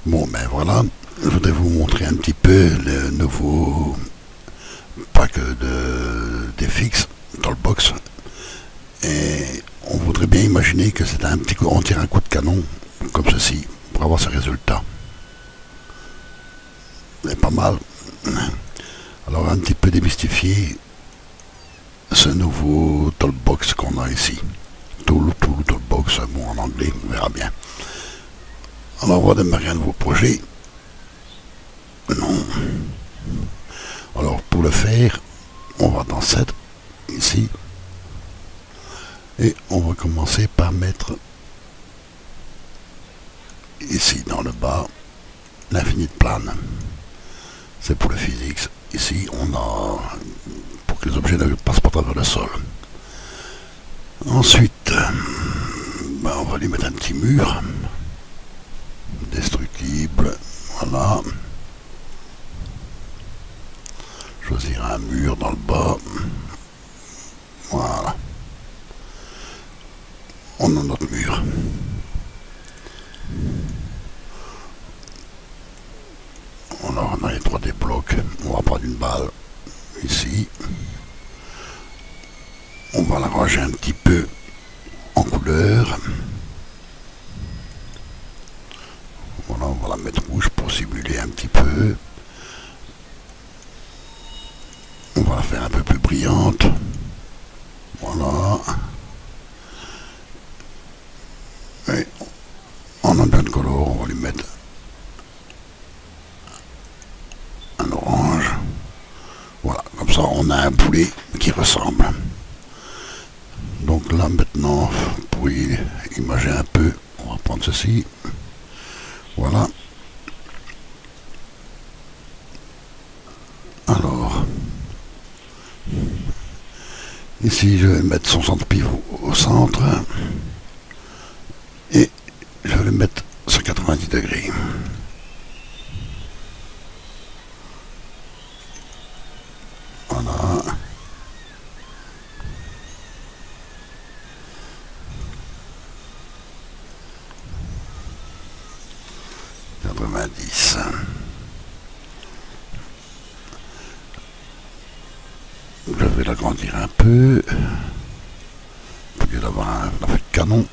Bon, ben voilà, je voudrais vous montrer un petit peu le nouveau pack de DFX dans le box. Et on voudrait bien imaginer que c'est un petit coup, on tire un coup de canon comme ceci pour avoir ce résultat. C'est pas mal. Alors un petit peu démystifier ce nouveau toolbox qu'on a ici. Toolbox, bon en anglais, on verra bien. Alors on va démarrer un nouveau projet. Non. Alors pour le faire, on va dans Set, ici. Et on va commencer par mettre ici dans le bas l'infinite plane. C'est pour le physique. Ici on a pour que les objets ne passent pas à travers le sol. Ensuite, on va lui mettre un petit mur destructible. Voilà. Choisir un mur dans le bas. Voilà. On a notre mur. Alors on a les 3D blocs. On va prendre une balle ici. On va la ranger un petit peu en couleur. Voilà, on va la mettre rouge pour simuler un petit peu. On va la faire un peu plus brillante. Voilà. Et en ambient color, on va lui mettre un orange. Voilà, comme ça on a un boulet qui ressemble. Donc là maintenant, pour y imaginer un peu, on va prendre ceci. Voilà. Alors, ici je vais mettre son centre pivot au centre. Et je vais le mettre sur 90 degrés. Voilà. Je vais l'agrandir un peu pour lieu d'avoir un feu de canon.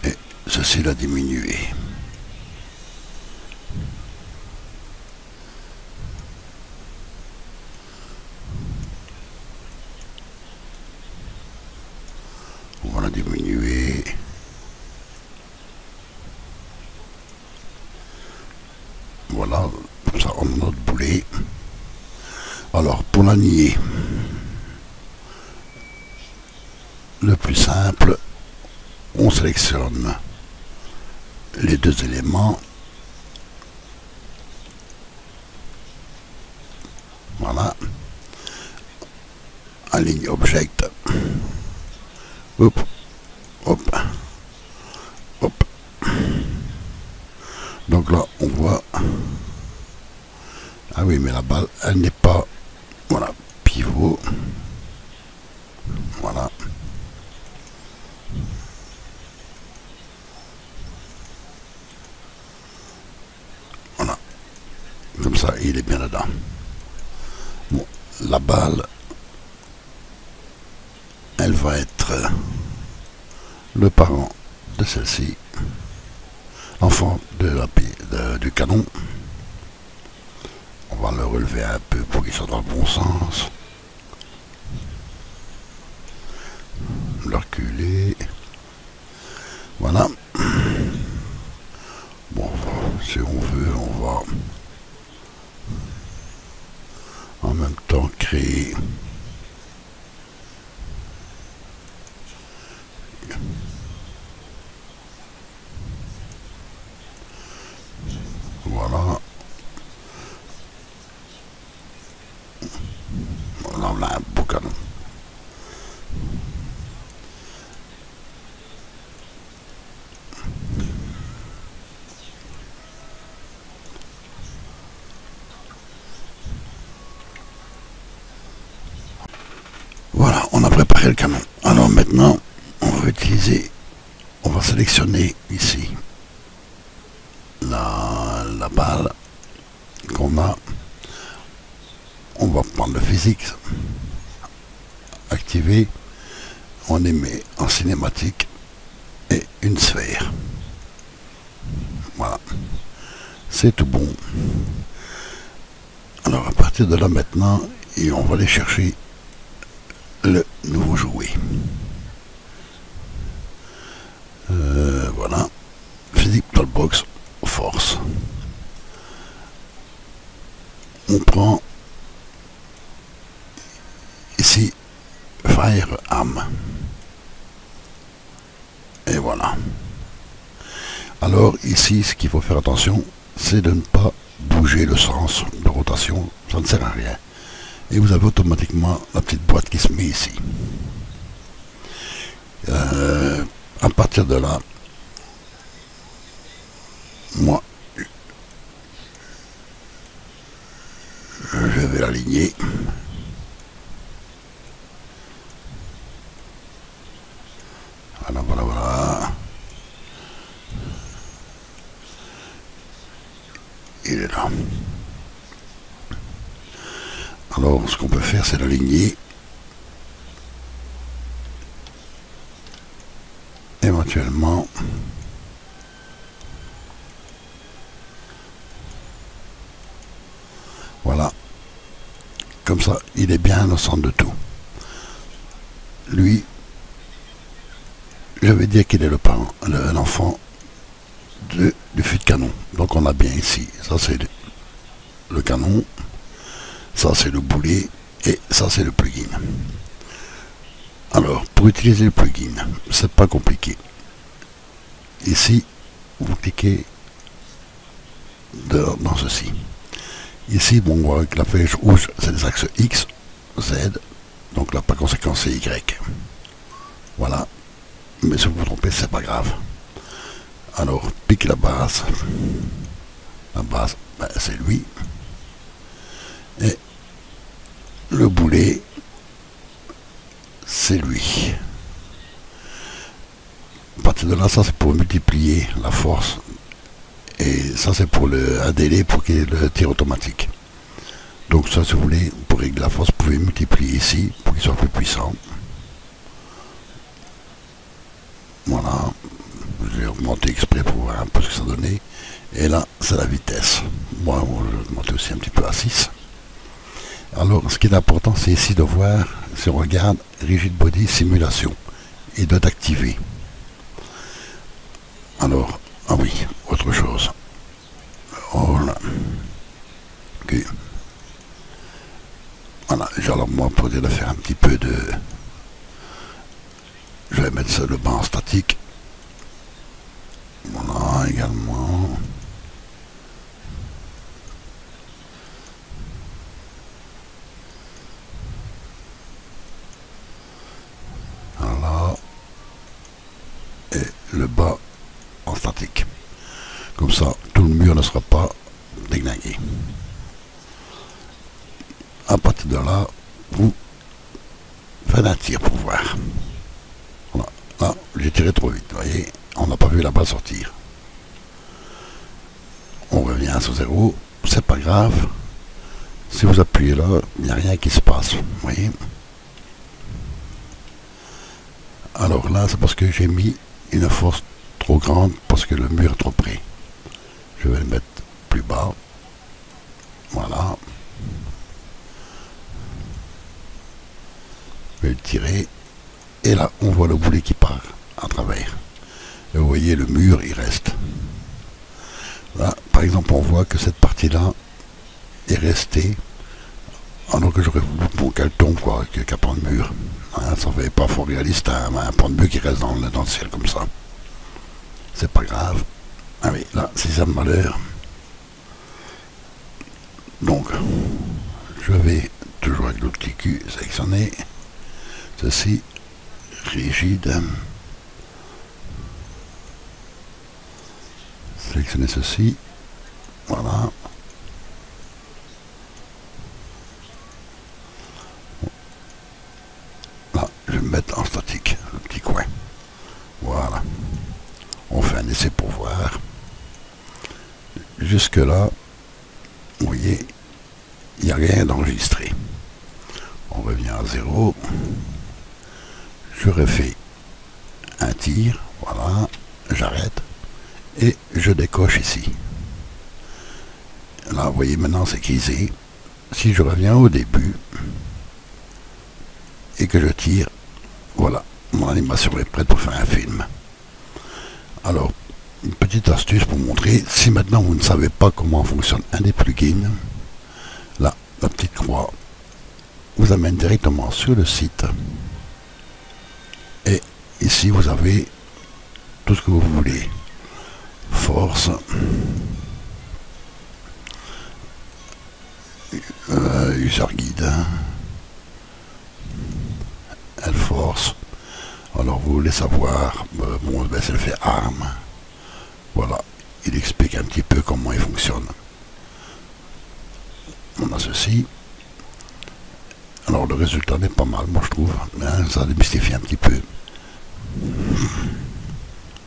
Et ceci l'a diminué. On va la diminuer. Voilà, comme ça on a notre boulet. Alors pour la nier, le plus simple, on sélectionne les deux éléments. Voilà. Aligne object. Hop, hop, hop. Donc là, on voit. Ah oui, mais la balle, elle n'est pas. Voilà, pivot. Voilà. Voilà. Comme ça, il est bien dedans. Bon, la balle, elle va être le parent de celle-ci, l'enfant du canon. On va le relever un peu pour qu'il soit dans le bon sens. Le reculer. Voilà. Bon, si on veut, on va en même temps créer voilà. Là, on a un beau canon. Voilà, on a préparé le canon. Alors maintenant, on va sélectionner ici la balle qu'on a. On va prendre le physique, activer, on émet en cinématique et une sphère. Voilà, c'est tout bon. Alors à partir de là maintenant, et on va aller chercher le nouveau jouet. Voilà, Physique Toolbox Force. On prend ici Firearm. Et voilà. Alors ici, ce qu'il faut faire attention, c'est de ne pas bouger le sens de rotation, ça ne sert à rien. Et vous avez automatiquement la petite boîte qui se met ici. À partir de là, moi, je vais l'aligner. Voilà, voilà, voilà. Il est là. Alors, ce qu'on peut faire, c'est l'aligner. Éventuellement. Voilà. Comme ça, il est bien au centre de tout. Lui, je vais dire qu'il est le parent, l'enfant du fût de canon. Donc on a bien ici, ça c'est le canon, ça c'est le boulet et ça c'est le plugin. Alors pour utiliser le plugin, c'est pas compliqué. Ici, vous cliquez dans ceci. Ici, bon, on voit que la flèche rouge, c'est les axes X, Z, donc là par conséquent c'est Y. Voilà. Mais si vous vous trompez, c'est pas grave. Alors, pique la base. La base, ben, c'est lui. Et le boulet, c'est lui. À partir de là, ça c'est pour multiplier la force. Et ça c'est pour un délai pour qu'il y ait le tir automatique. Donc ça, si vous voulez, pour régler la force, vous pouvez multiplier ici pour qu'il soit plus puissant. Voilà, j'ai augmenté exprès pour voir un peu ce que ça donnait. Et là, c'est la vitesse. Moi, je vais augmenter aussi un petit peu à 6. Alors, ce qui est important, c'est ici de voir, si on regarde Rigid Body Simulation, et de d'activer. Alors, ah oui, autre chose. Voilà. Ok. Voilà, alors moi, pour dire de faire un petit peu de... Je vais mettre ça le banc statique. Voilà, également. Voilà. Et le bas en statique. Comme ça, tout le mur ne sera pas déglingué. À partir de là, vous faites un tir pour voir. Voilà. Là, j'ai tiré trop vite, vous voyez, on n'a pas vu la balle sortir. On revient à 0, c'est pas grave. Si vous appuyez là, il n'y a rien qui se passe, vous voyez. Alors là, c'est parce que j'ai mis une force trop grande, parce que le mur est trop près. Je vais le mettre plus bas. Voilà. Je vais le tirer. Et là, on voit le boulet qui part à travers. Et vous voyez, le mur, il reste. Là, par exemple, on voit que cette partie-là est restée, alors que j'aurais voulu qu'elle tombe, quoi, qu'un pan de mur. Hein, ça ne fait pas fort réaliste, un pan de mur qui reste dans le ciel comme ça. C'est pas grave. Ah oui, là, c'est ça le malheur. Donc, je vais toujours avec l'autre clic sélectionner. Ceci, rigide. Sélectionner ceci. Voilà. Là, je vais me mettre en statique, le petit coin. Voilà. On fait un essai pour voir. jusque là, vous voyez, il n'y a rien d'enregistré. On revient à 0. Je refais un tir, voilà, j'arrête et je décoche ici. Là, vous voyez, maintenant c'est grisé. Si je reviens au début et que je tire, voilà, mon animation est prête pour faire un film. Alors, une petite astuce pour montrer, si maintenant vous ne savez pas comment fonctionne un des plugins, là, la petite croix vous amène directement sur le site. Et ici, vous avez tout ce que vous voulez. Force, user guide, L-Force. Alors vous voulez savoir, bon, ben, c'est le fait ARM. Voilà, il explique un petit peu comment il fonctionne. On a ceci. Alors le résultat n'est pas mal, moi je trouve, mais ça démystifie un petit peu.